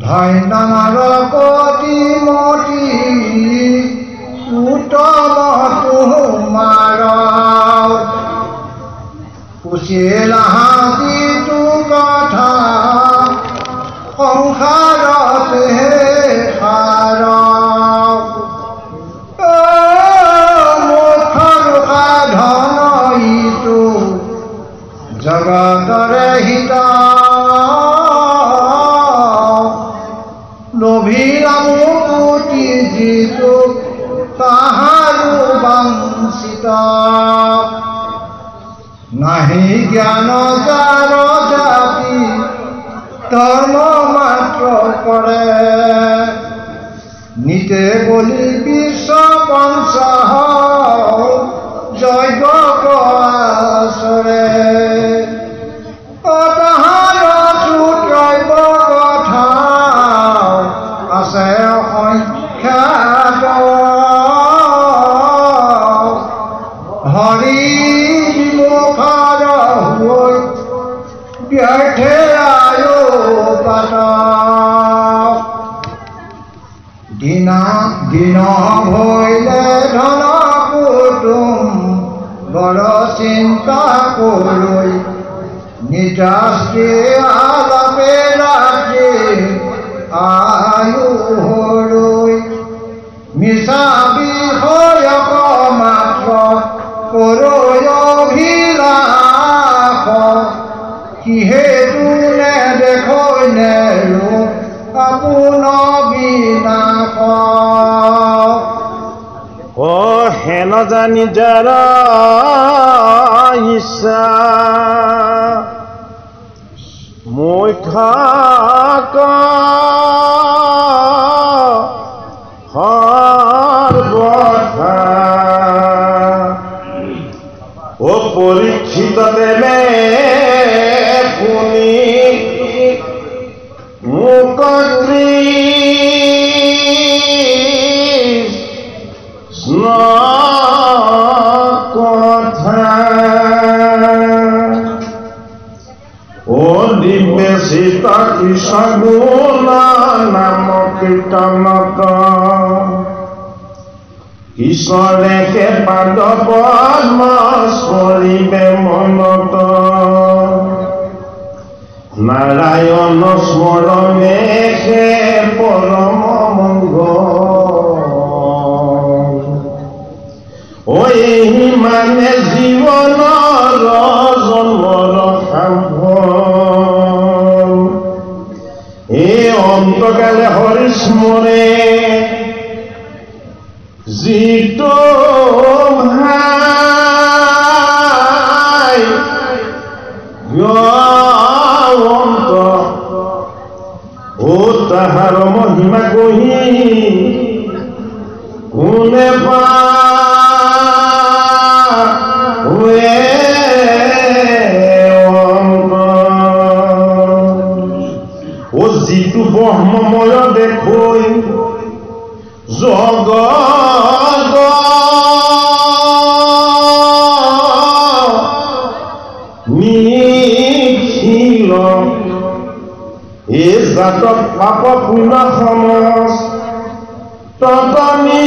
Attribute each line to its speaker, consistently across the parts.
Speaker 1: ধন্যমাৰ প্ৰতিমতি উত্তম তোমাৰ পুচিলা যিটো কথা সংসাৰতে সাৰ মুখৰ সাধন ইটো জগতৰে হিত নভিলামুকুতি যিটো তাহাৰো বাঞ্ছিত নাহি জ্ঞান যাৰ জাতি ধৰ্ম মাত্ৰ কৰে নিতে বলি বিশ্ব পঞ্চাহ যজ্ঞ আচৰে তাহাৰ ত্ৰৈৱ কথা আছে অসংখ্যাত হৰি মুখৰ হৈ ব্যৰ্থে আয়ো পাত দিন ভৈলে ধন কুটুম বৰ চিন্তা কৰি নিজাস্তি আলাপে ৰাতি আয়ু হৰৈ মিছা বিষয়ক মাত্ৰ কৰৈ অভিলাষ কিহেতু নেদেখৈ নেৰো আপোন বিনাশ
Speaker 2: হেন জানি যাৰ ইচ্ছা মই খাক সৰ্বথা পৰীক্ষিত দেৱে শুনি মোক কথা নিবেশিত কৃষ্ণ নাম কীৰ্তনত ঈশ্বৰে পাদ পদ্ম স্মৰিবে মনত নাৰায়ণ স্মৰণে পৰম মংগল এই মানে জীৱনৰ জন্মৰ সাম্ভ এই অন্তকালে হৰি স্মৰে যিটো ভাই অন্ত ও তাহাৰ মহিমা কহি কোনে পাৱে ও যিটো ব্ৰহ্মময় দেখৈ জগত নিখিল এ জাতক পাপ পুণ্য সমস ততনি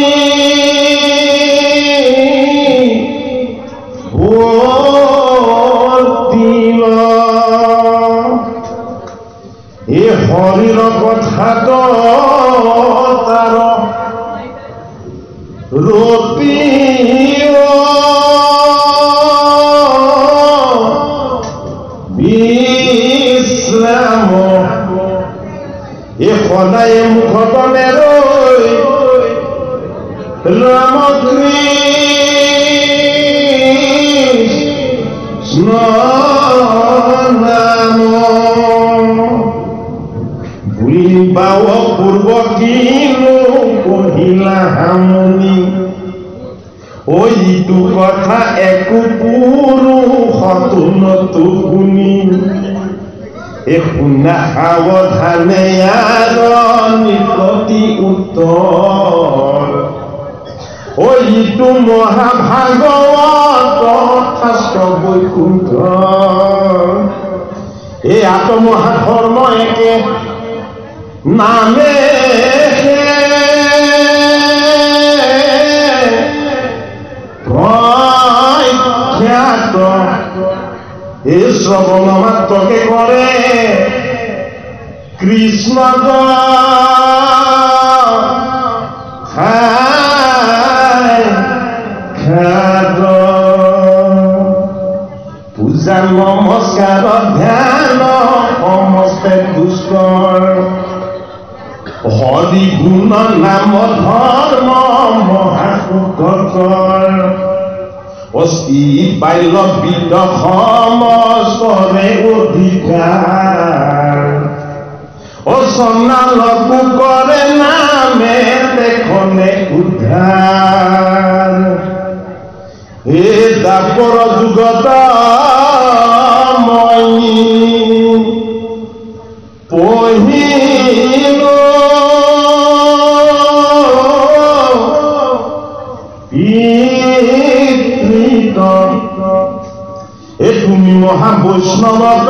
Speaker 2: এই হৰিৰ কথাত তাৰ ৰতি বিশ্ৰাম এই সদায় মুখত নেৰৈ ৰাম কৃষ্ণ নাম বুলিবাও পূৰ্ব কিনো কহিলা হামনি ঐ ইটো কথা একো পুৰুষতো শুনি এই শুনা সাৱধানে ইয়াৰ নিকটি উত্তৰ ইটো মহাভাগৱত শাস্ত্ৰ বৈকুণ্ঠ এই আত্মহাধৰ্ম একে নামে খ্যাত এই শ্ৰৱণ মাত্ৰকে কৰে কৃষ্ণ পূজা নমস্কাৰ ধ্যান সমস্তে দুষ্কৰ হৰি গুণ নাম ধৰ্ম মহাসুখকৰ অস্তি বাল্য বিদ সমস্তৰে অধিকাৰ অচনালকো কৰে নামে দেখনে উদ্ধাৰ হে দাপৰ যুগত মই পঢ়িলো এ তুমি মহা বৈষ্ণৱত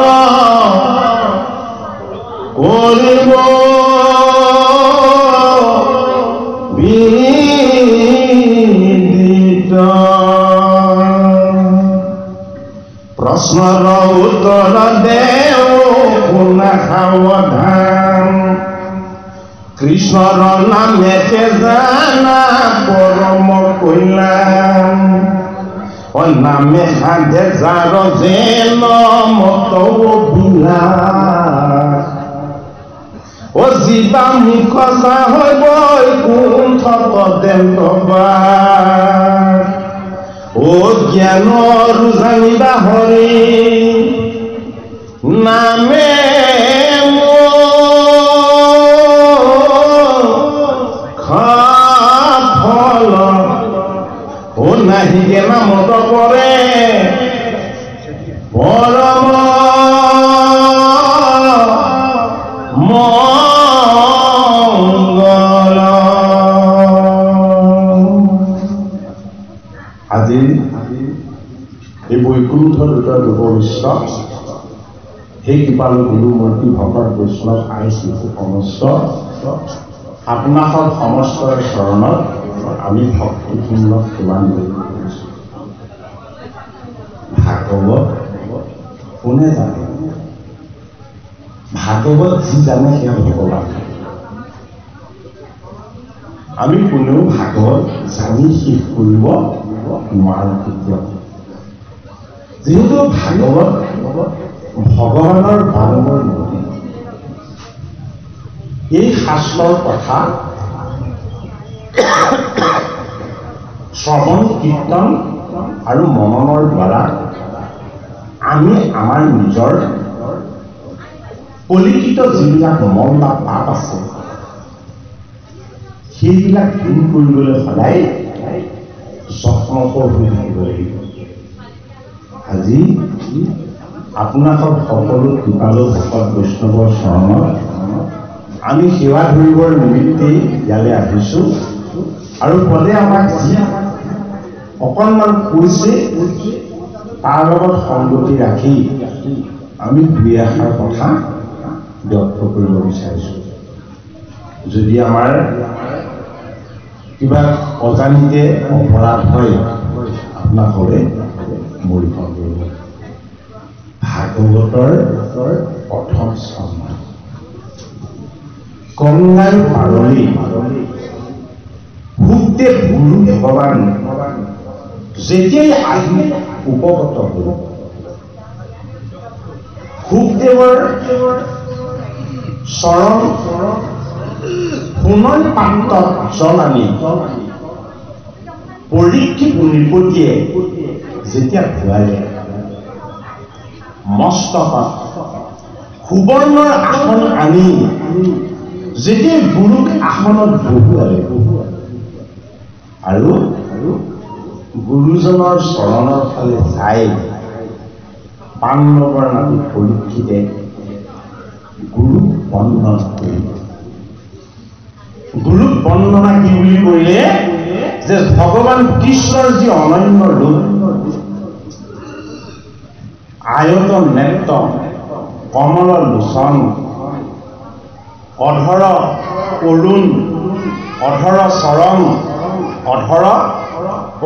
Speaker 2: কৰিব বিদিত প্ৰশ্নৰ উত্তৰ দেও শুনা সাৱধান কৃষ্ণৰ নামেকে জানা পৰম কল্যাণ নামে সাধে যাৰ যেন মত বিলাস জীৱা মুখ চাহৈ বৈকুণ্ঠ দেন্তবাস জ্ঞানৰ জানিবা হৰি নামে ফল নাহিকে নামত পৰে পৰম মংগল আজি এই বৈকুণ্ঠ দুটাৰ লোকবিশ্বাস সেই কৃপালু গুৰুমূৰ্তি ভকত বৈষ্ণৱ আই শিশু সমস্ত আপোনাসৱ সমস্তৰ চৰণত আমি ভক্তিপূৰ্ণ সেৱা কৰিছোঁ। ভাগৱত কোনে জানে? ভাগৱত যি জানে সেয়া ভগৱান। আমি কোনেও ভাগৱত জানি শেষ কৰিব নোৱাৰো কেতিয়াও। যিহেতু ভাগৱত ভগৱানৰ বাৰম্বৰ নদী, এই শাস্ত্ৰৰ কথা শ্ৰৱণ কীৰ্তন আৰু মননৰ দ্বাৰা আমি আমাৰ নিজৰ কলিকিত যিবিলাক মন বা পাপ আছে সেইবিলাক দূৰ কৰিবলৈ সদায় যত্নশীল হৈ থাকিব লাগিব। আজি আপোনালোক সকলো কৃপালু ভকত বৈষ্ণৱৰ চৰণত আমি সেৱা ধৰিবৰ নিমিত্তে ইয়ালৈ আহিছোঁ আৰু পদে আমাক যি অকণমান কৈছে তাৰ লগত সংগতি ৰাখি আমি দুই এষাৰ কথা ব্যক্ত কৰিব বিচাৰিছোঁ। যদি আমাৰ কিবা অজানিতে অপৰাধ হয় আপোনালোকে মৰিখন কৰিব। ভাগৱতৰ প্ৰথম স্কন্ধ গংগাৰ পাৰলি শুকদেৱ গুৰু ভগৱান যেতিয়াই আহি উপগত হ'ল শুকদেৱৰ চৰণ সোণৰ পাত্ৰত জল আনি পৰীক্ষিত নৃপতিয়ে যেতিয়া ধুৱালে মস্তকত সুবৰ্ণৰ আসন আনি যেতিয়া গুৰুক আসনত বহুৱালে আৰু গুৰুজনৰ চৰণৰ ফালে চাই পাণ্ডৱৰ নাতি পৰীক্ষিতে গুৰুক বন্দনা কৰিলে। গুৰুক বন্দনা কি বুলি কৰিলে যে ভগৱান কৃষ্ণৰ যি অনন্য ৰূপ, আয়তন নেত্ৰ, কমল লোচন, অধৰ অৰুণ, অধৰ চৰণ, অধৰ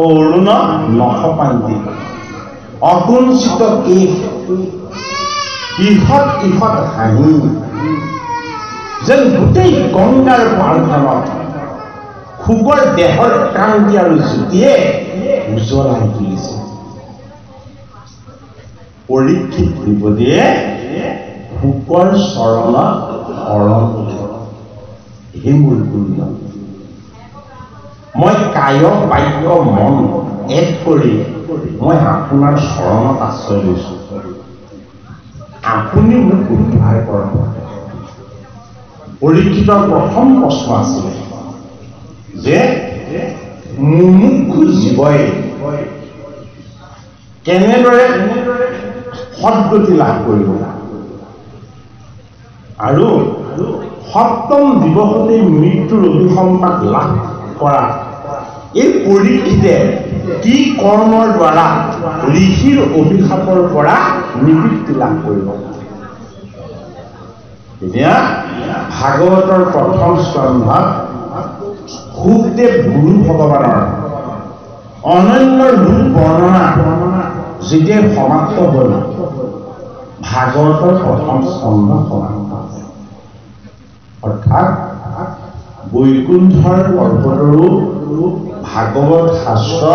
Speaker 2: অৰুণ নখপান্তি, অকুঞ্চিত কেশ, ইহত ইহত হাঁহি, যেন গোটেই গংগাৰ পাৰখনত খুগৰ দেহৰ কান্তি আৰু জ্যোতিয়ে উজ্বলাই তুলিছে। পৰীক্ষিত দ্বিপদীয়ে শুকৰ চৰণত শৰণ ললে। হে মোৰ গুৰুজন, মই কায় বাক্য মন এক কৰি মই আপোনাৰ চৰণত আশ্ৰয় লৈছো। আপুনি মোক উদ্ধাৰ কৰক। পৰীক্ষিতৰ প্ৰথম প্ৰশ্ন আছিলে যে মুমুক্ষু জীৱই কেনেদৰে সদ্গতি লাভ কৰিব, আৰু সপ্তম দিৱসতেই মৃত্যুৰ অভিসম্পাত লাভ কৰা এই পৰীক্ষিতে কি কৰ্মৰ দ্বাৰা ঋষিৰ অভিশাপৰ পৰা নিবৃত্তি লাভ কৰিব। এতিয়া ভাগৱতৰ প্ৰথম স্কন্ধত শুকদেৱ গুৰু ভগৱানৰ অনন্য ৰূপ বৰ্ণনা যেতিয়া সমাপ্ত হ'ল, ভাগৱতৰ প্ৰথম স্কন্ধ সমাপ্ত হ'ল। অৰ্থাৎ বৈকুণ্ঠৰ পৰ্বতৰো ভাগৱত শাস্ত্ৰ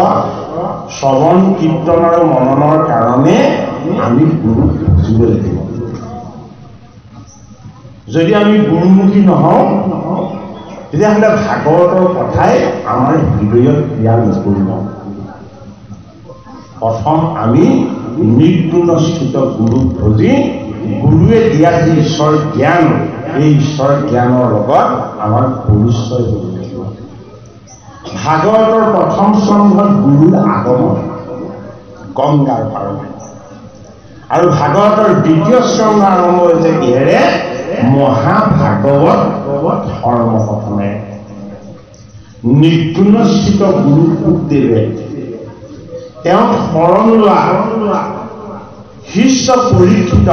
Speaker 2: শ্ৰৱণ কীৰ্তন আৰু মননৰ কাৰণে আমি গুৰুক বুজিব লাগিব। যদি আমি গুৰুমুখী নহওঁ, তেতিয়াহ'লে ভাগৱতৰ কথাই আমাৰ হৃদয়ত ক্ৰিয়া নকৰিব। প্ৰথম আমি নিৰ্গুণস্থিত গুৰুক ভজি গুৰুৱে দিয়া যি ঈশ্বৰ জ্ঞান, এই ঈশ্বৰ জ্ঞানৰ লগত আমাৰ পৰিচয় হ'ব লাগিব। ভাগৱতৰ প্ৰথম স্কন্ধত গুৰুৰ আগমন গংগাৰ পাৰত, আৰু ভাগৱতৰ দ্বিতীয় স্কন্ধ আৰম্ভ হৈছে কিহেৰে? মহাভাগৱত ধৰ্মকথনে। নিৰ্গুণস্থিত গুৰু শুকদেৱে তেওঁক শৰণ লোৱা শিষ্য পৰীক্ষিত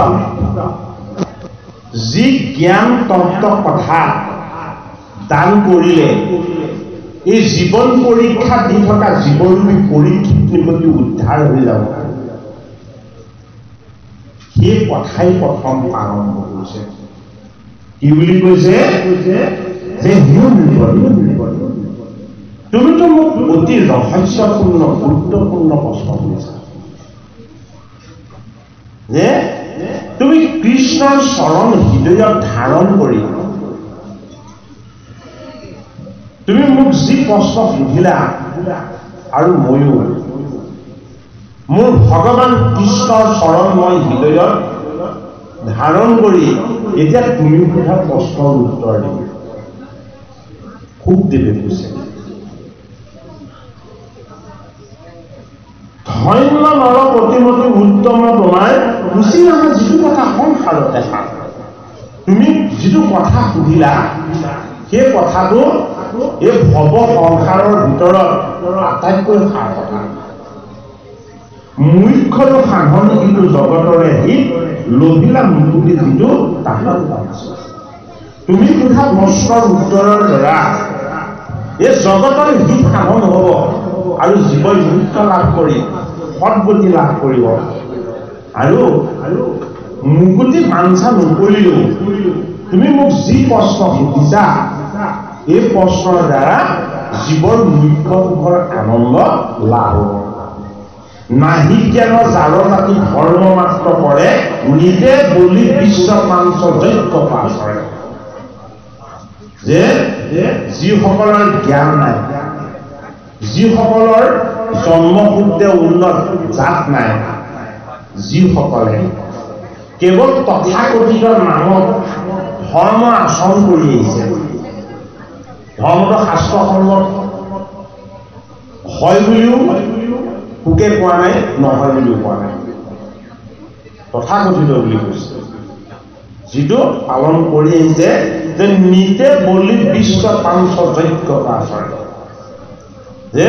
Speaker 2: যি জ্ঞান তত্ত্ব কথা দান কৰিলে, এই জীৱন পৰীক্ষা দি থকা জীৱৰূপী পৰীক্ষিত নিগতি উদ্ধাৰ হৈ যাব, সেই কথাই প্ৰথম আৰম্ভ কৰিছে। কি বুলি কৈছে? যে তুমিতো মোক অতি ৰহস্যপূৰ্ণ গুৰুত্বপূৰ্ণ প্ৰশ্ন কৰিছা যে তুমি কৃষ্ণৰ চৰণ হৃদয়ত ধাৰণ কৰি তুমি মোক যি প্ৰশ্ন সুধিলা, আৰু ময়ো মোৰ ভগৱান কৃষ্ণৰ চৰণ মই হৃদয়ত ধাৰণ কৰি এতিয়া তুমি সোধা প্ৰশ্নৰ উত্তৰ দিম। শুকদেৱে কৈছে, ধন্য নৰ প্ৰতিমতি উত্তম তোমাৰ ৰুচি নহয় যিটো কথা সংসাৰত দেখা। তুমি যিটো কথা সুধিলা, সেই কথাটো এই ভৱ সংসাৰৰ ভিতৰত আটাইতকৈ সাৰ কথা। মুখ্যটো সাধন কিন্তু জগতৰে হিত, লভিলা মুকুতি যিটো তাহাত পাইছে। তুমি সোধা প্ৰশ্নৰ উত্তৰৰ দ্বাৰা এই জগতৰ হিত সাধন হ'ব, আৰু জীৱই মুক্ত লাভ কৰি সদ্গতি লাভ কৰিব। আৰু মুকুতি বাঞ্ছা নকৰিলেও তুমি মোক যি প্ৰশ্ন সুধিছা, এই প্ৰশ্নৰ দ্বাৰা জীৱৰ মুখ্য সুখৰ আনন্দ লাভ হ'ব। নাহি জ্ঞান যাৰ জাতি ধৰ্ম মাত্ৰ কৰে, নিজে বলি বিশ্ব মাংস যজ্ঞ পাছ কৰে। যে যিসকলৰ জ্ঞান নাই, যিসকলৰ জন্মসূত্ৰে উন্নত জাত নাই, যিসকলে কেৱল তথাকথিত নামত ধৰ্ম আচৰণ কৰি আহিছে, ধৰ্মটো শাস্ত্ৰসন্মত হয় বুলিও পোকে কোৱা নাই, নহয় বুলিও কোৱা নাই, তথাকথিত বুলি কৈছে, যিটো পালন কৰি আহিছে যে নিজে বলি বিশ্ব পাঞ্চ যজ্ঞ আচৰণ, যে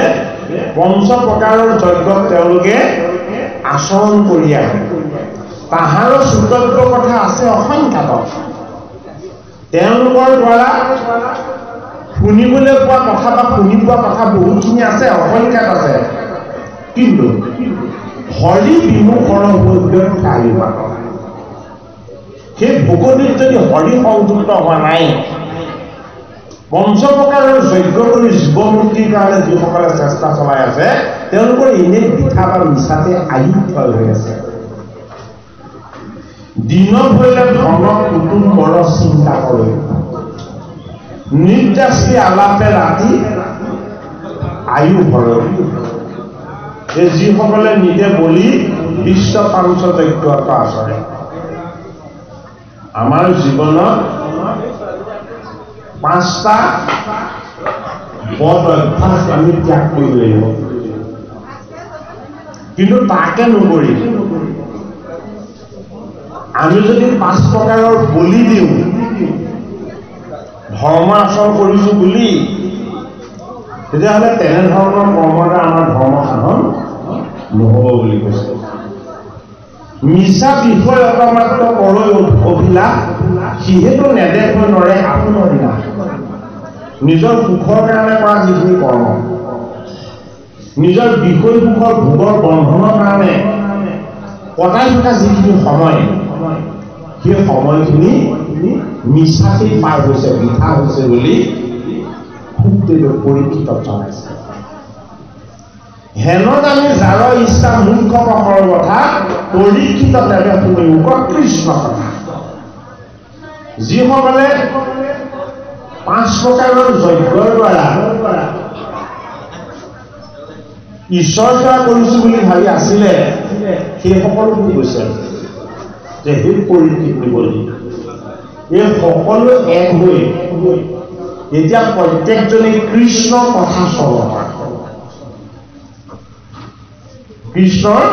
Speaker 2: পঞ্চ প্ৰকাৰৰ যজ্ঞ তেওঁলোকে আচৰণ কৰি আহে তাহাৰৰ সুতব্য কথা আছে অসংখ্যাত তেওঁলোকৰ দ্বাৰা শুনিবলৈ পোৱা কথা বা শুনি পোৱা কথা বহুতখিনি আছে অসংখ্যাত আছে কিন্তু হৰি বিমুখৰ সেই ভগৱতীত যদি হৰি সংযুক্ত হোৱা নাই পঞ্চ প্ৰকাৰৰ যজ্ঞ কৰি জীৱমুক্তিৰ কাৰণে যিসকলে চেষ্টা চলাই আছে তেওঁলোকৰ এনে মিঠা বা মিছাতে আয়ুক্ষয় হৈ আছে দিনত হইলে ধনক কুটুম্বৰ চিন্তা কৰে নিৰ্যাসী আলাপে ৰাতি আয়ু ভৰে এই যিসকলে নিজে বলি বিশ্ব পাঞ্চযজ্ঞত আচৰে আমাৰ জীৱনত পাঁচটা বদ অভ্যাস আমি ত্যাগ কৰিব লাগিব কিন্তু তাকে নকৰি আমি যদি 5 প্ৰকাৰৰ বলি দিওঁ ধৰ্ম আচৰণ কৰিছো বুলি তেতিয়াহ'লে তেনেধৰণৰ কৰ্মৰ দ্বাৰা আমাৰ ধৰ্ম সাধন নহ'ব বুলি কৈছে মিছা বিষয় অকমাত্ৰ কৰৈ অভিলাষ সিহেতু নেদেখে নৰে আপোনাৰ দিনা নিজৰ সুখৰ কাৰণে কৰা যিখিনি কৰ্ম নিজৰ বিষয় সুখৰ ভোগৰ বন্ধনৰ কাৰণে কটাই থকা যিখিনি সময় সেই সময়খিনি মিছাতেই পাৰ হৈছে বৃথা হৈছে বুলি শুকদেৱে পৰীক্ষিতক জনাইছে হেনত আমি যাৰ ইচ্ছা মুখ্য প্ৰকাৰৰ কথা পৰীক্ষিত দেৱে শুনিব কৃষ্ণ কথা যিসকলে 5 প্ৰকাৰৰ যজ্ঞৰ দ্বাৰা ঈশ্বৰ সেৱা কৰিছো বুলি ভাবি আছিলে সেই সকলোকে কৈছে যে সেই পৰীক্ষিত নিবলি এই সকলো এক হৈ এতিয়া প্ৰত্যেকজনে কৃষ্ণৰ কথা শ্ৰৱণ কৰে কৃষ্ণৰ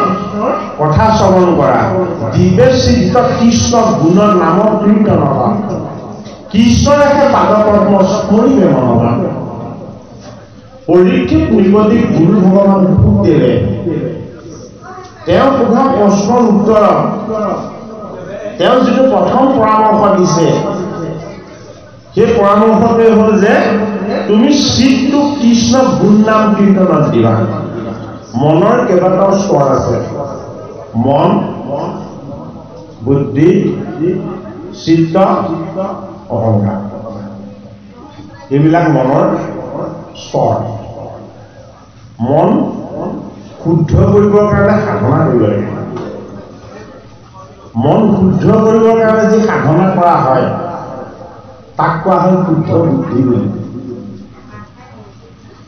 Speaker 2: কথা শ্ৰৱণ কৰা দিবে চিত্ত কৃষ্ণ গুণৰ নামৰ কীৰ্তন কৃষ্ণৰেহে পাদপদ্ম স্মৰিবে মনবান পৰীক্ষিত নিগতি গুৰু ভগৱান শুকদেৱে তেওঁ সোধা প্ৰশ্নৰ উত্তৰত তেওঁ যিটো প্ৰথম পৰামৰ্শ দিছে সেই পৰামৰ্শটোৱে হ'ল যে তুমি চিত্তটো কৃষ্ণ গুণ নাম কীৰ্তনত দিবা মনৰ কেইবাটাও স্তৰ আছে মন বুদ্ধি চিত্ত অহংকাৰ এইবিলাক মনৰ স্তৰ মন শুদ্ধ কৰিবৰ কাৰণে সাধনা কৰিব লাগে মন শুদ্ধ কৰিবৰ কাৰণে যি সাধনা কৰা হয় তাক কোৱা হয় শুদ্ধ বুদ্ধি বুলি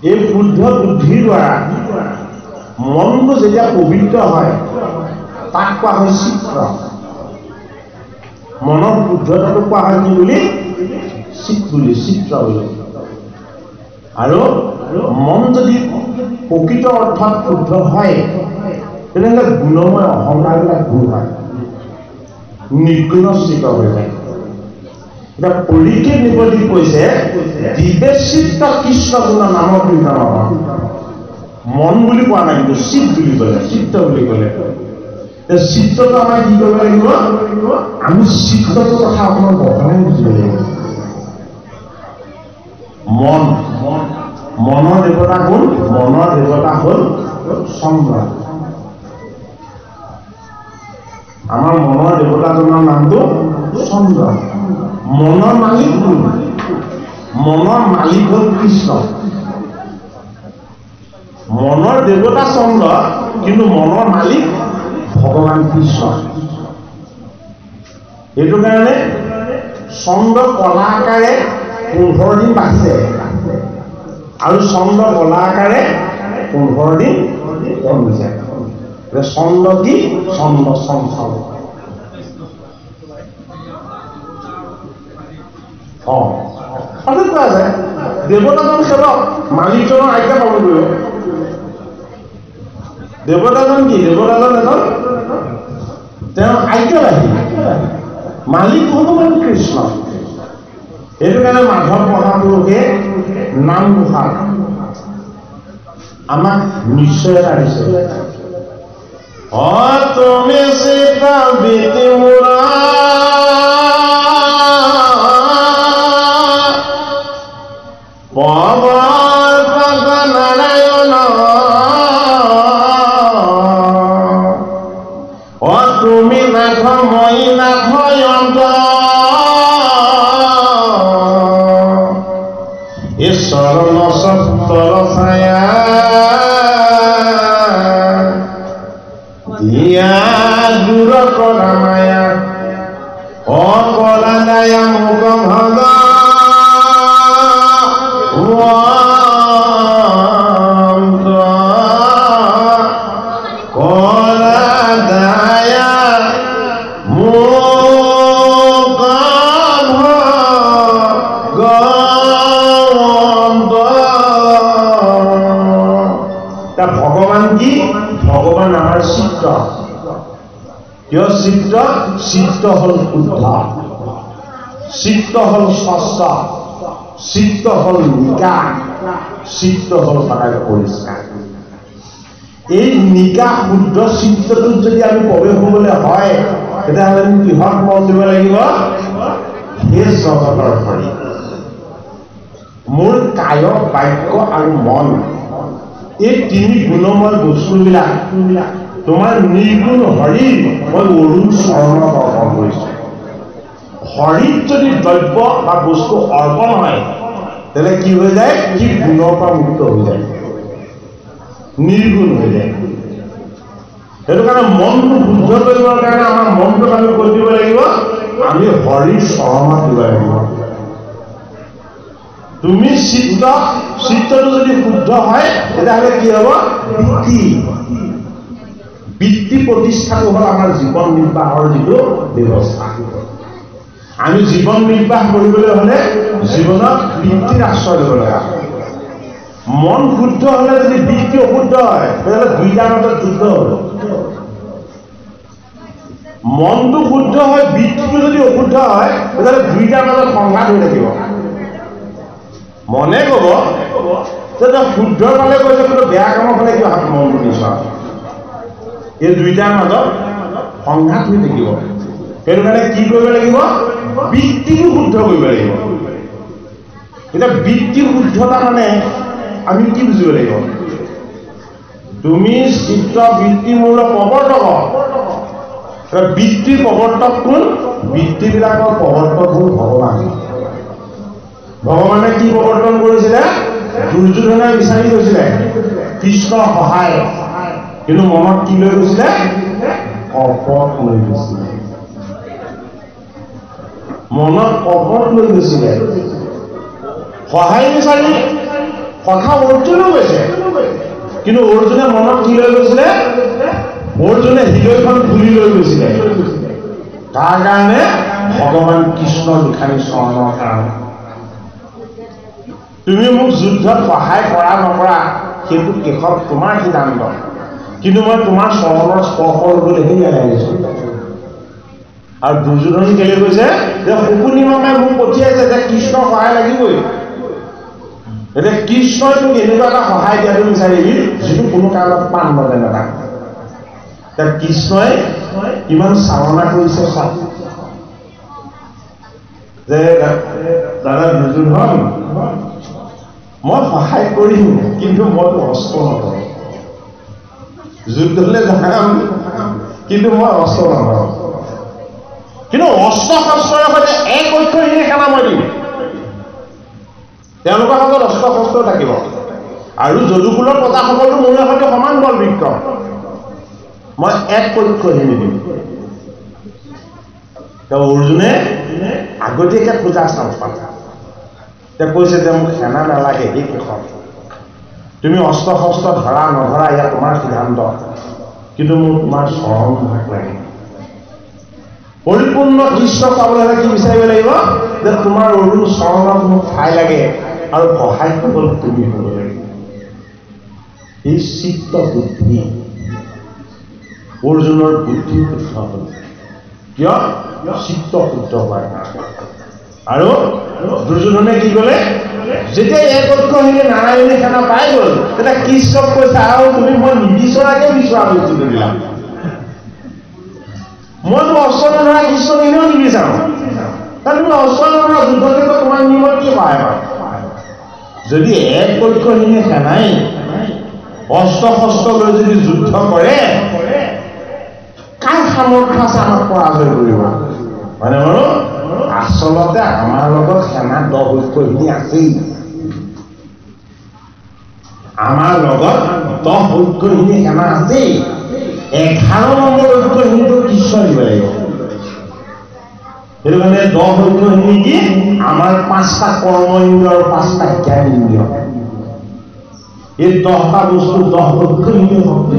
Speaker 2: এই শুদ্ধ বুদ্ধিৰ দ্বাৰা মনটো যেতিয়া পবিত্ৰ হয় তাক কোৱা হয় চিত্ৰ মনৰ শুদ্ধতাটো কোৱা হয় কি বুলি চিত্ৰ বুলি আৰু মন যদি প্ৰকৃত অৰ্থত শুদ্ধ হয় তেনেহ'লে গুণময় অহংকাৰবিলাক দূৰ হয় নিৰ্গুণস্থিত হৈ যায় এটা পৰীক্ষিত নিবদি কৈছে দিবে চিত্ত কৃষ্ণ গুণ নামৰ কীৰ্তন মন বুলি কোৱা নাই কিন্তু চিত বুলি ক'লে চিত্ত বুলি ক'লে চিত্তটো আমাৰ কি কৰিব লাগিব আমি চিত্তটোৰ কথা অকণমান বহলাই বুজিব লাগিব মনৰ দেৱতা কোন মনৰ দেৱতা হ'ল চন্দ্ৰ আমাৰ মনৰ দেৱতাজনৰ নামটো চন্দ্ৰ মনৰ মালিক কোন মনৰ মালিক হ'ল কৃষ্ণ মনৰ দেৱতা চন্দ্ৰ কিন্তু মনৰ মালিক ভগৱান কৃষ্ণ এইটো কাৰণে চন্দ্ৰ কলা আকাৰে 15 দিন বাঢ়িছে আৰু চন্দ্ৰ কলা আকাৰে 15 দিন কমিছে চন্দ্ৰ কি চন্দ্ৰ চঞ্চল কোৱা যায় দেৱতাজন সেৱক মালিকজনৰ আজ্ঞা পালন কৰিব দেৱতাজন কি দেৱতাজন এজন তেওঁ আজ্ঞাবাহী মালিক ভগৱান কৃষ্ণ এইটো কাৰণে মাধৱ মহাপুৰুষে নাম ঘোষা আমাক নিশ্চয়তা দিছে তুমি চিতা বিতি মুৰা পৱৰ্তক নাৰায়ণ তুমি নাথ মই নাথ অন্ত ঈশ্বৰ নচত্তৰ ছায়া দিয়া দূৰ কৰা মায়া অকলা দায়া মুখ ভগ কলা দায়া মুখ ভগৱান কি ভগৱান আমাৰ চিত্ত কিয় চিত্ত হল শুদ্ধ চিত্ত হল স্বচ্ছ চিত্ত হল নিকা চিত্ত হল সদায় পৰিষ্কাৰ এই নিকা শুদ্ধ চিত্তটোত যদি আমি প্ৰৱেশ হ'বলৈ হয় তেতিয়াহ'লে আমি কিহত মন দিব লাগিব সেই জগতৰ হৰি মোৰ কায় বাক্য আৰু মন এই তিনি গুণময় বস্তুবিলাক তোমাৰ নিৰ্গুণ হৰি মই অৰুণ চৰণত অৰ্পণ কৰিছোঁ হৰিত যদি দ্ৰব্য বা বস্তু অৰ্পণ হয় তেতিয়াহ'লে কি হৈ যায় কি গুণৰ পৰা মুক্ত হৈ যায় নিৰ্গুণ হৈ যায় সেইটো কাৰণে মনটো শুদ্ধ কৰিবৰ কাৰণে আমাৰ মনটোক আমি কৈ দিব লাগিব আমি হৰিৰ চৰণত দিব লাগিব তুমি চিত্তটো যদি শুদ্ধ হয় তেতিয়াহ'লে কি হ'ব বৃত্তি প্ৰতিষ্ঠাটো হ'ল আমাৰ জীৱন নিৰ্বাহৰ যিটো ব্যৱস্থা আমি জীৱন নিৰ্বাহ কৰিবলৈ হ'লে জীৱনত বৃত্তিৰ আশ্ৰয় ল'ব লগা মন শুদ্ধ হ'লে যদি বৃত্তি অশুদ্ধ হয় তেতিয়াহ'লে দুইটাৰ মাজত যুদ্ধ হ'ব মনটো শুদ্ধ হয় বৃত্তিটো যদি অশুদ্ধ হয় তেতিয়াহ'লে দুইটাৰ মাজত সংঘাত হৈ থাকিব মনে ক'ব যে তই শুদ্ধ পালে কৈছে কিন্তু বেয়া কামৰ ফালে কিয় হাত মনটো নিচা এই দুইটাৰ মাজত সংঘাত হৈ থাকিব সেইটো কাৰণে কি কৰিব লাগিব বৃত্তিটো শুদ্ধ কৰিব লাগিব এতিয়া বৃত্তিৰ শুদ্ধতা মানে আমি কি বুজিব লাগিব তুমি চিত্ত বৃত্তি মূল প্ৰৱৰ্তক বৃত্তিৰ প্ৰৱৰ্তক কোন বৃত্তিবিলাকৰ প্ৰৱৰ্তক হ'ল ভগৱান ভগৱানে কি প্ৰৱৰ্তন কৰিছিলে দুৰ্যোধনে বিচাৰি গৈছিলে কৃষ্ণৰ সহায় কিন্তু মনত কি লৈ গৈছিলে কপট লৈ গৈছিলে মনত কপট লৈ গৈছিলে সহায় বিচাৰি কথা অৰ্জুনো গৈছে কিন্তু অৰ্জুনে মনত কি লৈ গৈছিলে অৰ্জুনে হৃদয়খন খুলি লৈ গৈছিলে তাৰ কাৰণে ভগৱান কৃষ্ণ লিখানি চৰণৰ কাৰণে তুমি মোক যুদ্ধত সহায় কৰা নকৰা সেইটো শেষত তোমাৰ সিদ্ধান্ত কিন্তু মই তোমাৰ চৰণৰ স্পৰ্শ ল'বলৈহে ইয়ালৈ আহিছোঁ আৰু দুৰ্যোধন কেলে কৈছে যে শকুনি মামাই মোক পঠিয়াইছে যে কৃষ্ণৰ সহায় লাগিবই এতিয়া কৃষ্ণই তোক এনেকুৱা এটা সহায় দিয়াটো বিচাৰিবি যিটো কোনো কাৰণত পাণ নলে নাথাকে এতিয়া কৃষ্ণই কিমান চালনা কৰিছে চাওক যে দাদা দুৰ্যোধন মই সহায় কৰিম কিন্তু মইতো অস্ত্ৰ নকৰোঁ যুদ্ধলৈ যাম কিন্তু মই অস্ত্ৰ নকৰোঁ কিন্তু অস্ত্ৰ শস্ত্ৰৰ সৈতে এক ঐক্যহীন সেনা মই দিম তেওঁলোকৰ হাতত অস্ত্ৰ শস্ত্ৰ থাকিব আৰু যদুকুলৰ প্ৰজাসকলটো মোৰ সৈতে সমান বল বিক্ৰম মই এক ঐক্যহীন দিম অৰ্জুনে আগতীয়াকে পূজা চাওঁ তেওঁ কৈছে যে মোক সেনা নালাগে এই শেষত তুমি অস্ত্ৰ শস্ত্ৰ ধৰা নধৰা এয়া তোমাৰ সিদ্ধান্ত কিন্তু মোক তোমাৰ চৰণ ভাগ লাগে পৰিপূৰ্ণ কৃষ্ণ পাবলৈ হ'লে কি বিচাৰিব লাগিব যে তোমাৰ অৰুণ চৰণত মোক ঠাই লাগে আৰু সহায় কৰিবলৈ তুমি হ'ব লাগিব এই চিত্ত বুদ্ধি অৰ্জুনৰ বুদ্ধি শুদ্ধ হ'ল কিয় চিত্ত শুদ্ধ হোৱাৰ কাৰণে আৰু দুৰ্যোধনে কি ক'লে যেতিয়া এক ঐক্যহীনে নাৰায়ণী সেনা পাই গ'ল তেতিয়া কৃষ্ণক কৈছে আৰু তুমি মই নিবিচৰাকে বিচৰা বস্তুটো দিলা মইতো অস্ত্ৰ নধৰা কৃষ্ণক এনেও নিবিচাৰোঁ কাৰণ তুমি অস্ত্ৰ নধৰা যুদ্ধক্ষেত্ৰত তোমাৰ নিয়মত কি সহায় পায় যদি এক ঐক্যহীনে সেনাই অস্ত্ৰ শস্ত্ৰ লৈ যদি যুদ্ধ কৰে কাৰ সামৰ্থ্য আছে আমাক পৰাজয় কৰিব মানে বাৰু আচলতে আমাৰ লগত সেনা 10 ঐক্যহীনী আছেই আমাৰ লগত 10 ঐক্যহীনী সেনা আছেই 11 নম্বৰ ঐক্যহীনটো কৃষ্ণ দিব লাগিব সেইটো কাৰণে 10 ঐক্যহীনী কি আমাৰ 5টা কৰ্ম ইন্দ্ৰিয় আৰু 5টা জ্ঞান ইন্দ্ৰিয় এই 10টা বস্তু 10 ঐক্যহীনী শক্তি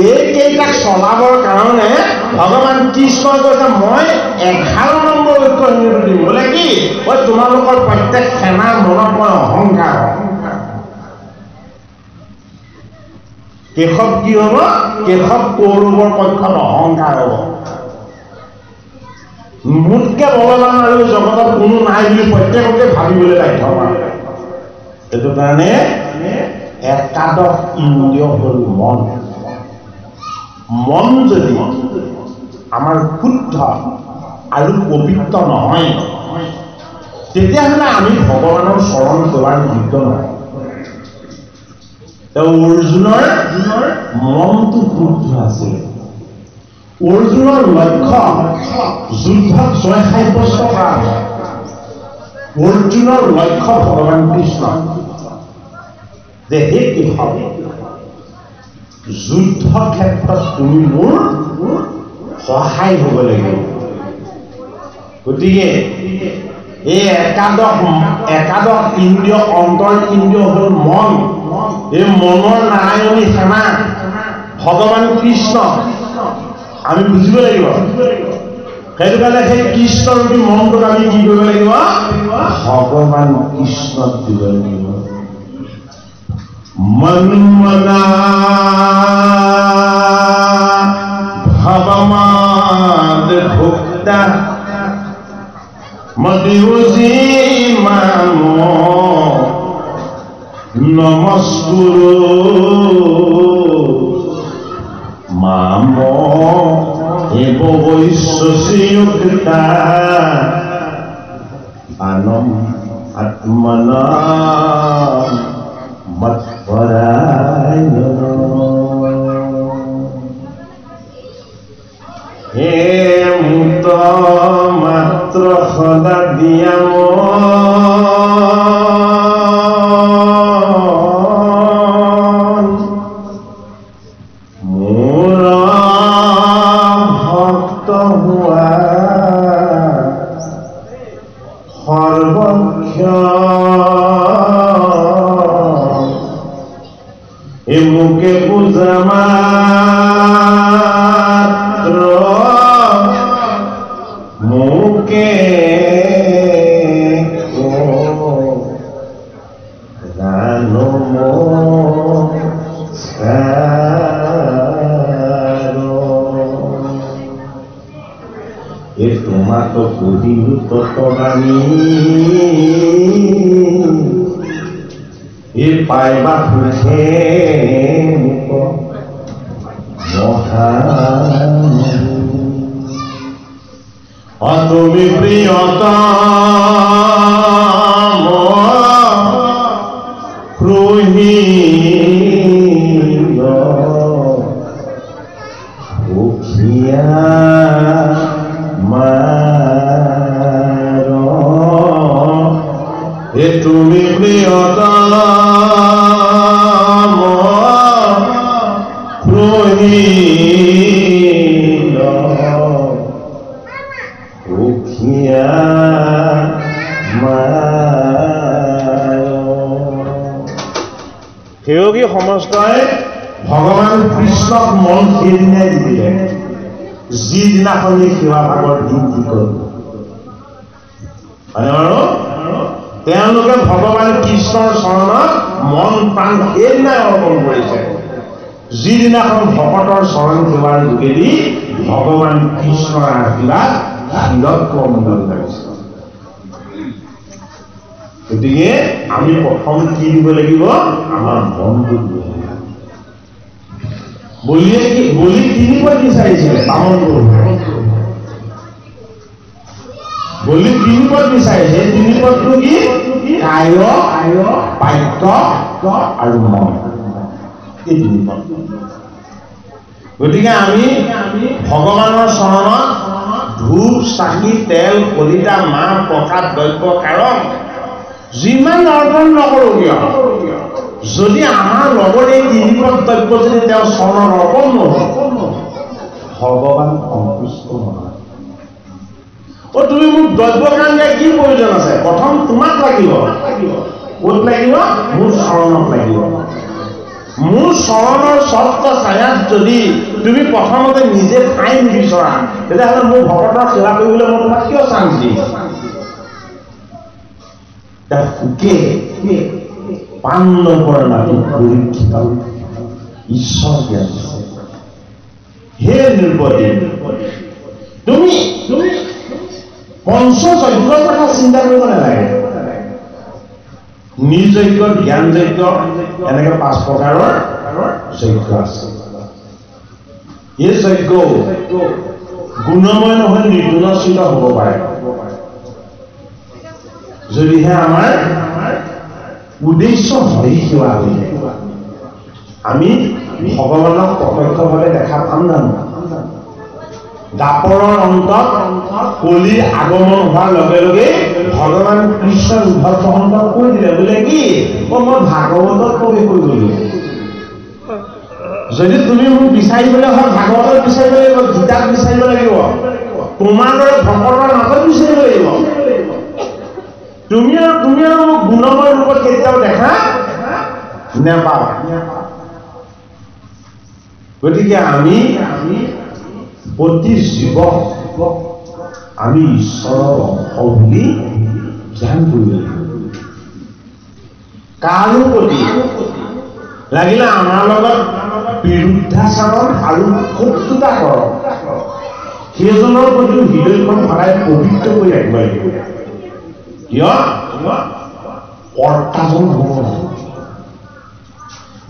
Speaker 2: এইকেইটাক চলাবৰ কাৰণে ভগৱান কৃষ্ণই কৈছে মই 11 নম্বৰ ঐক্যহীনটো দিম বোলে কি মই তোমালোকৰ প্ৰত্যেক সেনাৰ মনত মই অহংকাৰ কেশৱ কি হ'ব কেশৱ কৌৰৱৰ পক্ষত অহংকাৰ হ'ব মোতকে বলৱান আৰু জগতত কোনো নাই বুলি প্ৰত্যেককে ভাবিবলৈ বাধ্য হোৱা সেইটো কাৰণে একাদশ ইন্দ্ৰিয় হ'ল মন মন যদি আমাৰ শুদ্ধ আৰু পবিত্ৰ নহয় তেতিয়াহ'লে আমি ভগৱানৰ চৰণ সেৱাৰ যোগ্য নহয় অৰ্জুনৰ মনটো শুদ্ধ আছিল অৰ্জুনৰ লক্ষ্য যুদ্ধত জয় সাব্যস্ত কৰা অৰ্জুনৰ লক্ষ্য ভগৱান কৃষ্ণ যে হে কৃষ্ণ যুদ্ধ ক্ষেত্ৰত তুমি মোৰ সহায় হ'ব লাগিব গতিকে এই একাদশ ইন্দ্ৰিয় অন্তৰ ইন্দ্ৰিয় হ'ল মন এই মনৰ নাৰায়ণী সেনা ভগৱান কৃষ্ণ আমি বুজিব লাগিব সেইটো কাৰণে সেই কৃষ্ণৰূপী মনটোক আমি কি কৰিব লাগিব ভগৱান কৃষ্ণক দিব লাগিব मन मना भवमाद भुक्ता मदिउजी मामो नमस्कुरु मामो एवो वैश्वसियुक्ता आनम आत्मना मत्परायण हे मुक्त मात्र सदा दिया मोर भक्त हुआ सर्वक्ष मुके पूजा मात्र मुके गानो ये तुम्हारा तो पूरी तो गानी ये पाइबा तुझे और तुम्हें प्रियतम क्रोहीन उखिया मारो ये तुम्हें प्रियतम সেয়োগী সমস্তই ভগৱান কৃষ্ণক মন সেইদিনাই দি দিলে যিদিনাখন সেৱা ভাগৰ দিন কি গ'ল আৰু তেওঁলোকে ভগৱান কৃষ্ণৰ চৰণত মন প্ৰাণ সেইদিনাই অৰ্পণ কৰিছে যিদিনাখন ভকতৰ চৰণ সেৱাৰ যোগেদি ভগৱান কৃষ্ণৰ আশীৰ্বাদ শিৰত কমণ্ডল লাগিছে গতিকে আমি প্ৰথম কি দিব লাগিব আমাৰ মনটো বলিয়ে কি বলি তিনি পদ বিচাৰিছিলে বামন বলি তিনি পদ বিচাৰিছে তিনি পদটো কি কায় বাক্য আৰু মন এই তিনি পদ গতিকে আমি ভগৱানৰ চৰণত ধূপ চাকি তেল কলিতা মাহ প্ৰসাদ দ্ৰব্য কাৰণ যিমান অৰ্পণ নকৰোঁ কিয় যদি আমাৰ লগত এই তিনিপদ দ্ৰব্য যদি তেওঁ চৰণত অৰ্পণ নহয় ভগৱান সন্তুষ্ট নহয় তুমি মোক দ্ৰব্য কাৰণে কি প্ৰয়োজন আছে প্ৰথম তোমাক লাগিব ক'ত লাগিব মোৰ চৰণত লাগিব মোৰ চৰণৰ চৰ্ত ছায়াত যদি তুমি প্ৰথমতে নিজে ঠাই নিবিচৰা তেতিয়াহ'লে মোৰ ভকতৰ সেৱা কৰিবলৈ মই তোমাক কিয় চান্স দিম সুখে পাণ নপৰে মাটি পৰীক্ষিত ঈশ্বৰ জ্ঞান হে নিৰ্পতি তুমি পঞ্চযজ্ঞৰ কথা চিন্তা কৰিব নালাগে নিৰ্যজ্ঞ জ্ঞান যজ্ঞ এনেকে 5 প্ৰকাৰৰ যজ্ঞ আছে এই যজ্ঞ গুণময় নহয় নিৰ্গুণশীল হ'ব পাৰে যদিহে আমাৰ উদ্দেশ্য হৰি সেৱা হৈ যায় আমি ভগৱানক প্ৰত্যক্ষভাৱে দেখা পাম জানো দাপৰৰ অন্তত কলিৰ আগমন হোৱাৰ লগে লগে ভগৱান কৃষ্ণ উদ্ধৱ মহন্তক কৈ দিলে বোলে কি মই ভাগৱতত প্ৰৱেশ কৰি গলো যদি তুমি মোক বিচাৰিবলৈ হয় ভাগৱতত বিচাৰিব লাগিব গীতাত বিচাৰিব লাগিব তোমাৰ দৰে ভকতৰ মাজত বিচাৰিব লাগিব তুমি আৰু মোক গুণময় ৰূপত কেতিয়াও দেখা নেপাবা গতিকে আমি প্ৰতি জীৱক আমি ঈশ্বৰৰ অংশ বুলি জ্ঞান কৰিব লাগিব কাৰো প্ৰতি লাগিলে আমাৰ লগত বিৰুদ্ধাচৰণ আৰু শত্ৰুতা কৰক সেইজনৰ প্ৰতি হৃদয়খন সদায় পবিত্ৰ কৰি ৰাখিব লাগিব কিয় কৰ্তাজন হ'ব লাগে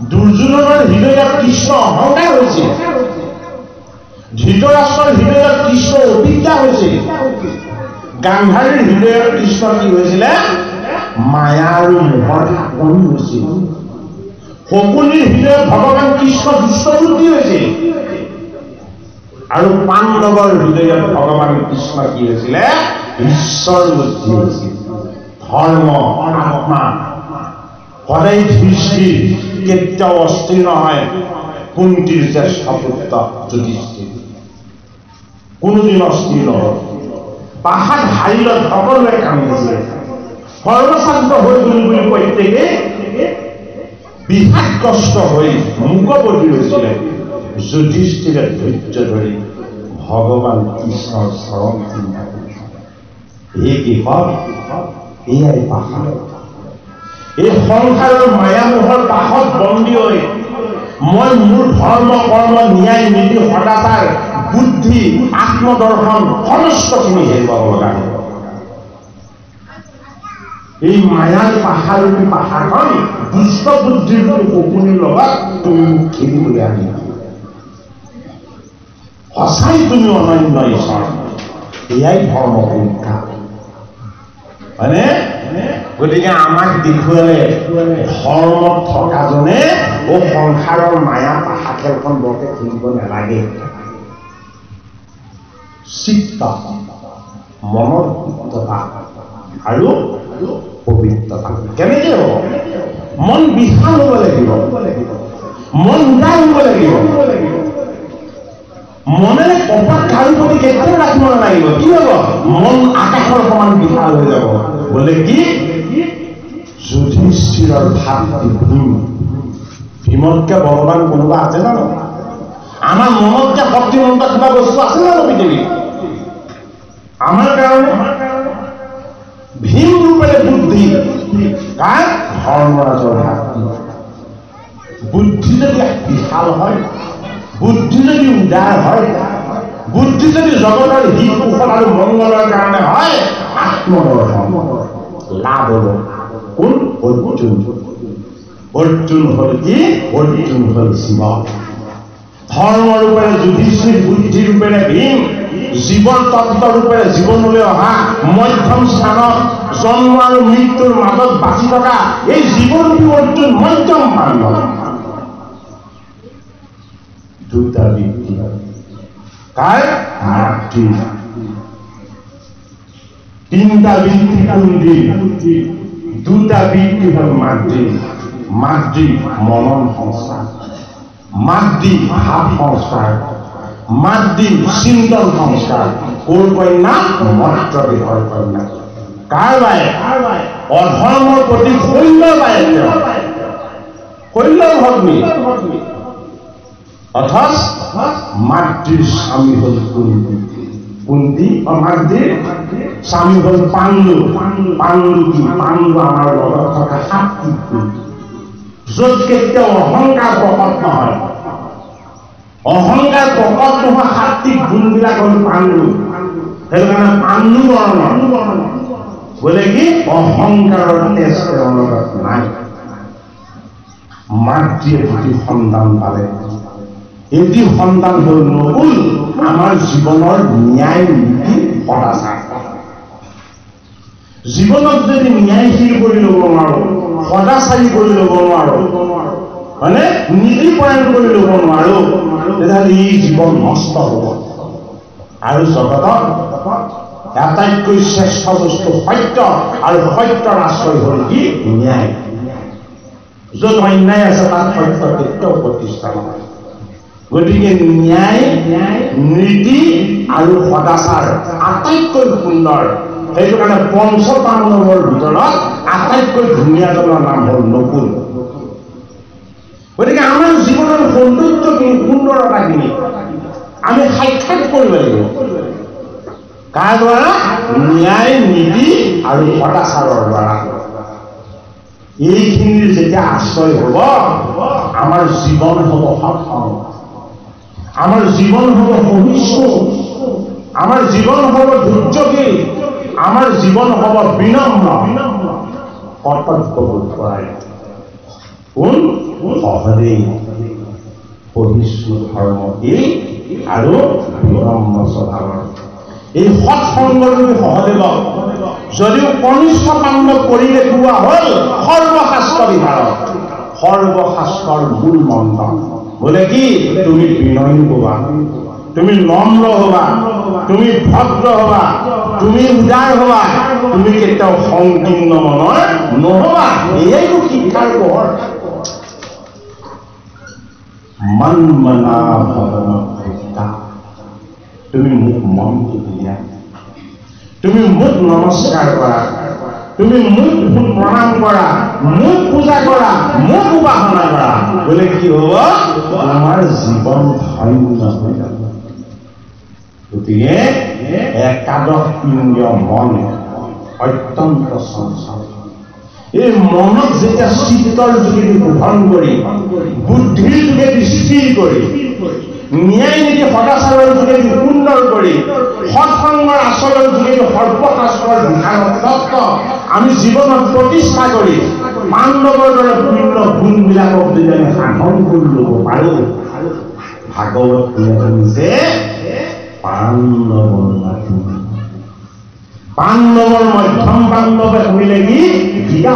Speaker 2: দুৰ্যোধনৰ হৃদয়ত কৃষ্ণ অহংকাৰ হৈছিল ধৃতৰাষ্ট্ৰৰ হৃদয়ত কৃষ্ণ অবিদ্যা হৈছিল গান্ধাৰীৰ হৃদয়ত কৃষ্ণ কি হৈছিলে মায়া আৰু মোহৰ আকনি হৈছিল শকুনিৰ হৃদয়ত ভগৱান কৃষ্ণ দুষ্ট বুদ্ধি হৈছিল আৰু পাণ্ডৱৰ হৃদয়ত ভগৱান কৃষ্ণ কি হৈছিলে ঈশ্বৰ বুদ্ধি হৈছিল ধৰ্ম আত্মা সদায় ধৃষ্টিৰ কেতিয়াও অস্থিৰ নহয় কুন্তীৰ জ্যেষ্ঠ পুত্ৰ যুধিষ্ঠিৰ কোনোদিন অস্থিৰ নহয় পাহাত হাৰিলত সকলোৱে কান্দিছিলে সৰ্বশান্ত হৈ বুলি প্ৰত্যেকে বিষাদগ্ৰস্ত হৈ মুখপতি হৈছিলে যুধিষ্ঠিৰে ধৈৰ্য ধৰি ভগৱান কৃষ্ণৰ চৰণ চিন্তা কৰিছিল এই কি হল এয়াই পাহাৰ এই সংসাৰৰ মায়ামোহৰ পাশত বন্দী হৈ মই মোৰ ধৰ্ম কৰ্ম ন্যায় নীতি সদাচাৰ বুদ্ধি আত্মদৰ্শন সমস্তখিনি হেৰুৱাব লগা হ'ল এই মায়াৰ পাহাৰূপী পাহাৰখন দুষ্ট বুদ্ধিৰ শকুনিৰ লগত তুমি মোক খেলিবলৈ আনি সঁচাই তুমি অনন্য ঈশ্বৰ এয়াই ধৰ্ম পৰীক্ষা হয়নে গতিকে আমাক দেখুৱালে ধৰ্মত থকাজনে সংসাৰৰ মায়া পাহা খেলখন বৰকে খেলিব নালাগে চিত্ত মনৰ শুদ্ধতা আৰু পবিত্ৰতা কেনেকে হ'ব মন বিশাল হ'ব লাগিব মন উদাৰ হ'ব লাগিব মনেৰে কপাত কাৰো প্ৰতি কেতিয়াও ৰাখিব নালাগিব কি হ'ব মন আকাশৰ সমান বিশাল হৈ যাব বোলে কি যুধিষ্ঠিৰৰ ভাতৃ ভীম ভীমতকে ভগৱান কোনোবা আছে জানো আমাৰ মনতকে শক্তিমন্ত কিবা বস্তু আছে জানো পৃথিৱীত আমাৰ কাৰণে ভীম ৰূপেৰে বুদ্ধি কাৰ ধৰ্মৰাজৰ ভাতৃ বুদ্ধি যদি বিশাল হয় বুদ্ধি যদি উদাৰ হয় বুদ্ধি যদি জগতৰ হিত কুশল আৰু মংগলৰ কাৰণে হয় আত্মদৰ্শন লাভ হ'ব কোন অর্জুন অর্জুন হল কি অর্জুন হল শিব ধর্ম রূপে যুধিষ্ঠির বুদ্ধি রূপে ভীম জীবন তত্ত্ব রূপে জীৱনলৈ অহা মধ্যম স্থানত জন্ম আৰু মৃত্যুৰ মাজত বাচি থকা এই জীৱনটো অৰ্জুন মধ্যম পাণ্ডৱ দুটা ব্যক্তি কাৰ মাতৃ তিনটা ব্যক্তি কুন্দি দুটা ব্যক্তি হল মাতৃ মাতৃ মনন সংস্কাৰ মাতৃ ভাৱ সংস্কাৰ মাতৃ চিন্তন সংস্কাৰ কোৰ কন্যা মত্ৰ দেহৰ কন্যা কাৰ বায়ে অধৰ্মৰ প্ৰতি শৈল্যৰ বায়ে শৈল্যৰ ভগ্নী অথচ মাতৃৰ স্বামী হল কুন্তি মাতৃৰ স্বামী হল পাণ্ডু পাণ্ডু কি পাণ্ডু আমাৰ লগত থকা সাত্বিক য'ত কেতিয়াও অহংকাৰ প্ৰকট নহয় অহংকাৰ প্ৰকট নোহোৱা সাত্বিক গুণবিলাক হল পাণ্ডু সেইটো কাৰণে পাণ্ডু বৰ্ণৰ বোলে কি অহংকাৰৰ তেজ তেওঁৰ লগত নাই মাতৃয়ে দুটি সন্তান পালে এটি সন্তান হল নকুল আমাৰ জীৱনৰ ন্যায় নীতি সদাচাৰ জীৱনত যদি ন্যায়শীল কৰি ল'ব নোৱাৰো সদাচাৰী কৰি ল'ব নোৱাৰো মানে নীতি পৰায়ণ কৰি ল'ব নোৱাৰো তেতিয়াহ'লে এই জীৱন নষ্ট হ'ব আৰু জগতত আটাইতকৈ শ্ৰেষ্ঠ বস্তু সত্য আৰু সত্যৰ আশ্ৰয় হ'ল কি ন্যায় য'ত অন্যায় আছে তাত সত্য কেতিয়াও প্ৰতিষ্ঠা নহয় গতিকে ন্যায় নীতি আৰু সদাচাৰ আটাইতকৈ সুন্দৰ সেইটো কাৰণে পঞ্চপাণ্ডৱৰ ভিতৰত আটাইতকৈ ধুনীয়াজনৰ নাম হ'ল নকুল গতিকে আমাৰ জীৱনৰ সৌন্দৰ্যখিনি সুন্দৰতাখিনি আমি সাক্ষাৎ কৰিব লাগিব কাৰ দ্বাৰা ন্যায় নীতি আৰু সদাচাৰৰ দ্বাৰা এইখিনিৰ যেতিয়া আশ্ৰয় হ'ব আমাৰ জীৱন হ'ব সৎসংগ আমাৰ জীৱন হ'ব সহিষ্ণু আমাৰ জীৱন হ'ব ধৈৰ্যশীল আমাৰ জীৱন হ'ব বিনম্ৰ কৰ্তব্যবোধ কৰাই কোন সহদেই সহিষ্ণু ধৰ্মশীল আৰু বিনম্ৰ স্বভাৱৰ এই সৎসংগৰ সহদেৱক যদিও কনিষ্ঠ পাণ্ডৱ কৰি দেখুওৱা হ'ল সৰ্বশাস্ত্ৰ বিভাৰত সৰ্বশাস্ত্ৰৰ মূল মন্ত্ৰ বোলে কি তুমি বিনয়ী হবা তুমি নম্ৰ হবা তুমি ভদ্ৰ হবা তুমি উদাৰ হবা তুমি কেতিয়াও সংকীৰ্ণ মনৰ নহবা এয়াইতো শিক্ষাৰ পোহৰ মন মনা ভৱন তুমি মোক মনটো দিয়া তুমি মোক নমস্কাৰ কৰা তুমি মোক প্ৰণাম কৰা মোক পূজা কৰা মোক উপাসনা কৰা বোলে কি হ'ব তোমাৰ জীৱন ধন্য হৈ যাব গতিকে একাদশ ইন্দ্ৰিয় মন অত্যন্ত চঞ্চল এই মনক যেতিয়া চিত্তৰ যোগেদি শোধন কৰি বুদ্ধিৰ যোগেদি স্থিৰ কৰি ন্যায় নীতি সদাচাৰৰ যোগেদি সুন্দৰ কৰি সৎসংগৰ আচৰণৰ যোগেদি সৰ্বশাস্ত্ৰৰ বিধান তত্ত্ব আমি জীৱনত প্ৰতিষ্ঠা কৰি পাণ্ডৱৰ দৰে পূৰ্ণ গুণবিলাকক যদি আমি সাধন কৰি ল'ব পাৰো ভাগৱত যে পাণ্ডৱৰ মধ্যম পাণ্ডৱে শুনিলে কি গীতা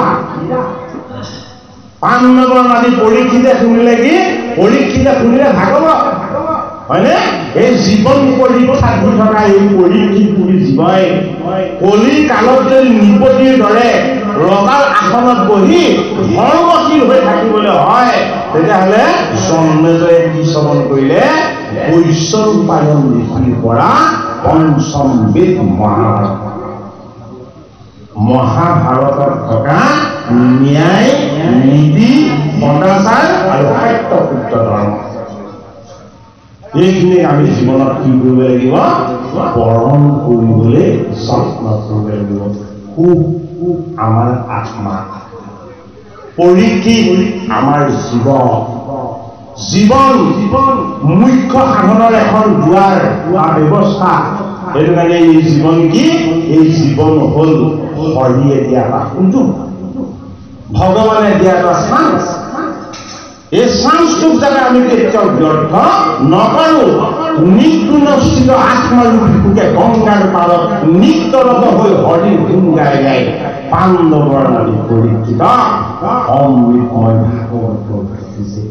Speaker 2: পাণ্ডৱৰ নাতি পৰীক্ষিতে শুনিলে কি পৰীক্ষিতে শুনিলে ভাগৱত হয়নে এই জীৱন পৰীক্ষাত দি থকা এই পৰীক্ষিত বুলি জীৱই কলিৰ কালত যদি নিপতিৰ দৰে ৰজাৰ আসনত বহি ধৰ্মশীল হৈ থাকিবলৈ হয় তেতিয়াহ'লে জন্মেজয়ে কি শ্ৰৱণ কৰিলে বৈশ্বৰূপায়ন ঋষিৰ পৰা পঞ্চম বেদ মহাভাৰতত থকা ন্যায় নীতি সদাচাৰ আৰু সত্য শুদ্ধ ধৰ্ম এইখিনিক আমি জীৱনত কি কৰিব লাগিব বৰণ কৰিবলৈ যত্ন কৰিব লাগিব সুখ আমাৰ আত্মা পৰীক্ষিত আমাৰ জীৱন মুখ্য সাধনৰ এখন দুৱাৰ বা ব্যৱস্থা সেইটো কাৰণে এই জীৱন কি এই জীৱন হ'ল হৰিয়ে দিয়া এটা সুযোগ ভগৱানে দিয়া এটা চান্স। এই চান্সটোক যাতে আমি কেতিয়াও ব্যৰ্থ নকৰোঁ। নিগুণস্থিত আত্মাৰূপী সুখে গংগাৰ পাৰত নিত্যৰত হৈ হৰি গুণ গাই গাই পাণ্ডৱৰ নামী পৰীক্ষিত অমৃতময় ভাগৱত ঘটিছে।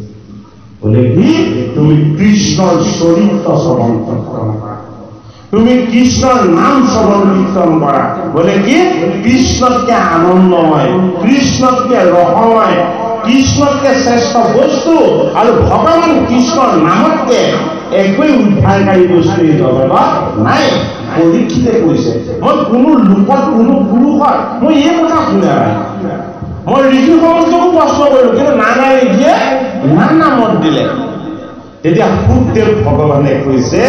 Speaker 2: বোলে কি তুমি কৃষ্ণৰ চৰিত্ৰ শ্ৰৱণ কীৰ্তন কৰা, তুমি কৃষ্ণৰ নাম শ্ৰৱণ কীৰ্তন কৰা। বোলে কি কৃষ্ণতকে আনন্দময়, কৃষ্ণতকে ৰসময়, কৃষ্ণতকে শ্ৰেষ্ঠ বস্তু আৰু ভগৱান কৃষ্ণৰ নামতকে একোৱেই উদ্ধাৰকাৰী বস্তু এই জগতত নাই। পৰীক্ষিতে কৈছে, মই কোনো লোকত কোনো পুৰুষত মই এই কথা শুনা নাই। মই ঋষি সমস্তকো প্ৰশ্ন কৰিলো, কিন্তু নানাই ঋষিয়ে ইমান নামত দিলে। তেতিয়া সুখদেৱ ভগৱানে কৈছে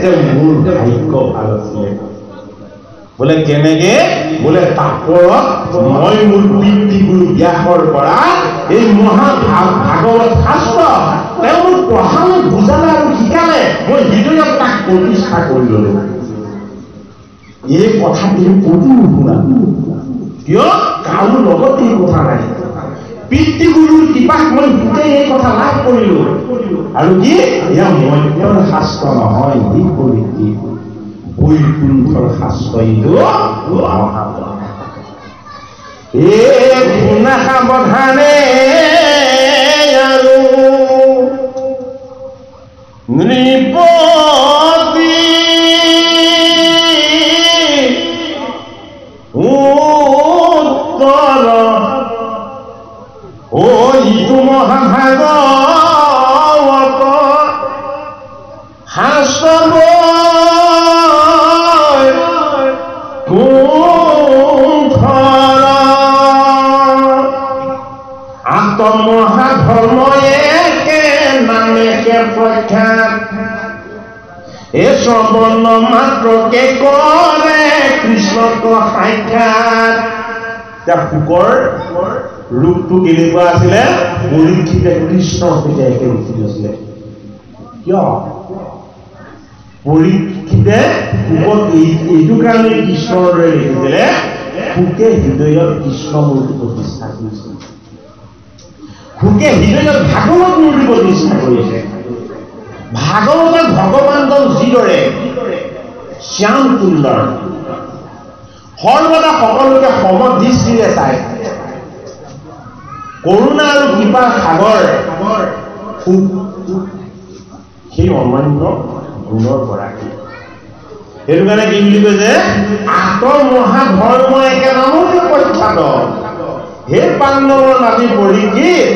Speaker 2: যে মোৰ ভাগ্য ভাল আছিলে। বোলে কেনেকে? বোলে তাপৰত মই মোৰ পিতৃগুৰু ব্যাসৰ পৰা এই মহা ভাগৱত শাস্ত্ৰ তেওঁ মোক পঢ়ালে, বুজালে আৰু শিকালে, মই হৃদয়ত তাক প্ৰতিষ্ঠা কৰি ললো। এই কথা তুমি ক'তো নুশুনা, কিয়? কাৰো লগত এই কথা নাই। পিতৃগুৰুৰ কৃপাত মই গোটেই এই কথা লাভ কৰিলো। আৰু কি এয়া মধ্যৰ শাস্ত্ৰ নহয়, ই পৰীক্ষিত বৈকুণ্ঠৰ শাস্ত্ৰ। এইটো এই শুনা সাৱধানে আৰু নৃপতি উত্তৰ ইটো মহাভাগৱত শাস্ত্ৰ মহাধৰ্ময়ে নামেকে প্ৰখ্যাত, এই শ্ৰৱণ মাত্ৰকে কৰে কৃষ্ণক সাক্ষাৎ। এতিয়া শুকৰ ৰূপটো কেনেকুৱা আছিলে? পৰীক্ষিতে কৃষ্ণৰ সৈতে একে উঠি গৈছিলে। কিয়? পৰীক্ষিতে শুকক এইটো কাৰণে কৃষ্ণৰ দৰে লিখিছিলে, শুকে হৃদয়ত কৃষ্ণ মূৰ্তি প্ৰতিষ্ঠা কৰিছিল। শুকে হৃদয়ত ভাগৱত মূৰ্তি প্ৰতিষ্ঠা কৰিছে। ভাগৱতত ভগৱানজন যিদৰে শ্যাম সুন্দৰ, সৰ্বদা সকলোকে সমদৃষ্টিৰে চাই, কৰুণা আৰু কৃপা সাগৰ সুখ, সেই অনন্য গুণৰ গৰাকী। সেইটো কাৰণে কি বুলি কৈছে? আতৰ মহাধৰ্ম একে নামতে প্ৰখ্যাত। হে পাণ্ডৱৰ নামী পৰীক্ষিত,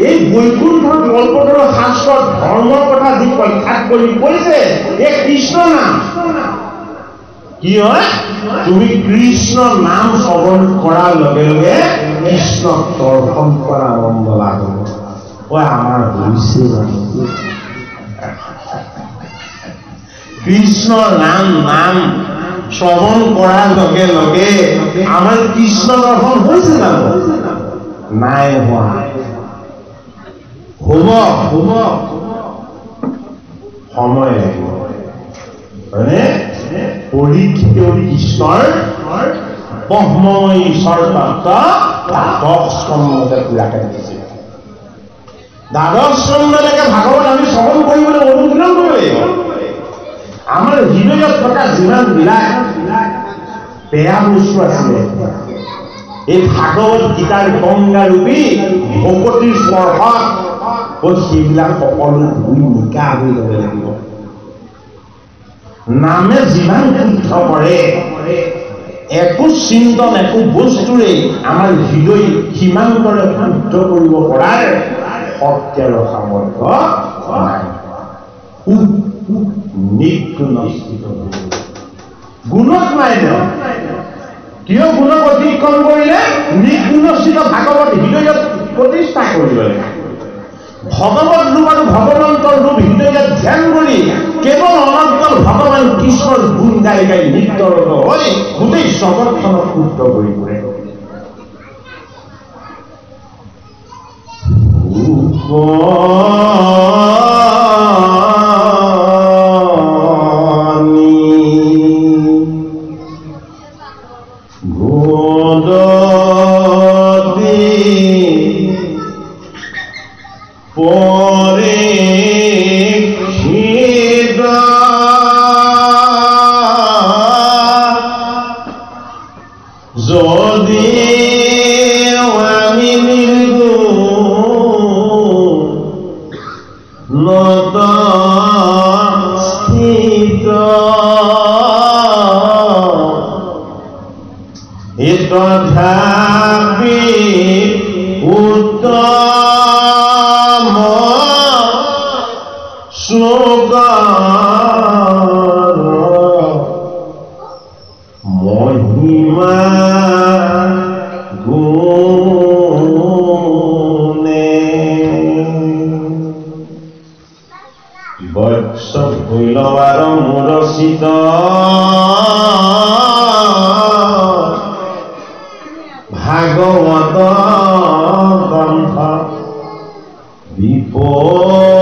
Speaker 2: এই বৈকুণ্ঠৰ কল্পতৰু শাস্ত্ৰত ধৰ্মৰ কথা যি প্ৰখ্যাত কৰি কৈছে, এই কৃষ্ণ নাম। কি হয়? তুমি কৃষ্ণ নাম শ্ৰৱণ কৰাৰ লগে লগে কৃষ্ণক দৰ্শন কৰা আনন্দ লাভ হ'ব। আমাৰ হৈছে কৃষ্ণ নাম শ্ৰৱণ কৰাৰ লগে লগে আমাৰ কৃষ্ণ দৰ্শন হৈছে জানো? নাই হোৱা। হ'ব সময় লাগিব। হয়নে? পৰীক্ষিতেও কৃষ্ণৰ ব্ৰহ্মময় ঈশ্বৰ তত্ত্ব দ্বাদশ স্কন্ধতে পুৰাকে দিছে। দ্বাদশ স্কন্ধলৈকে ভাগৱত আমি শ্ৰৱণ কৰিবলৈ অনুশীলন কৰিব লাগিব। আমাৰ হৃদয়ত থকা যিমান বিলাক বেয়া বস্তু আছিলে, এই ভাগৱত গীতাৰ গংগাৰূপী ভকতিৰ স্পৰ্শত সেইবিলাক সকলো ধুই নিকা হৈ যাব লাগিব। নামে যিমান শুদ্ধ কৰে, একো চিন্তন একো বস্তুৰে আমাৰ হৃদয় সীমান্তৰে শুদ্ধ কৰিব পৰাৰ শক্তি আৰু সামৰ্থ্য নাই। নিগুণস্থিত গুণত নাই। কিয় গুণক অতিক্ৰম কৰিলে? নিগুণস্থিত ভাগৱত হৃদয়ত প্ৰতিষ্ঠা কৰিব লাগে। ভগৱত ৰূপ আৰু ভগৱন্তৰ ৰূপ হৃদয়ত ধ্যান কৰি কেৱল অনন্তল ভগৱান কৃষ্ণৰ গুণ গাই গাই নিত্যৰত হৈ গোটেই জগতখনক শুদ্ধ কৰি পৰে।
Speaker 1: Gododi
Speaker 2: পৰীক্ষিত যদি আমি নত স্থিত তথাপি উত্তম শ্লোকৰ মহিমা গুণে বৎস ভৈলৱাৰ মুৰচিত ভাগৱত গ্ৰন্থ বিপৰীত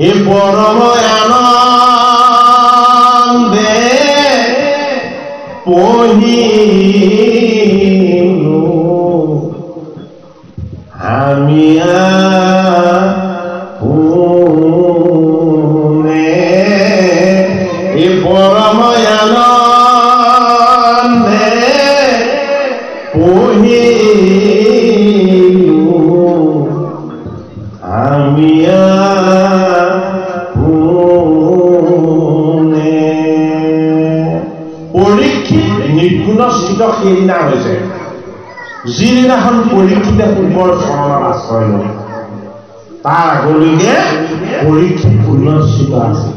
Speaker 2: এই পৰম আনন্দে পঢ়িলো আমি আপোনে এই পৰম আনন্দে পঢ়িলো আমি আপোনে। পৰীক্ষিত নিৰ্গুণ স্থিত সেইদিনা হৈছে যিদিনাখন পৰীক্ষিতে পূৰ্বৰ চৰণৰ আশ্ৰয় লয় তাৰ আগলৈকে পৰীক্ষিত গুণস্থিত আছে।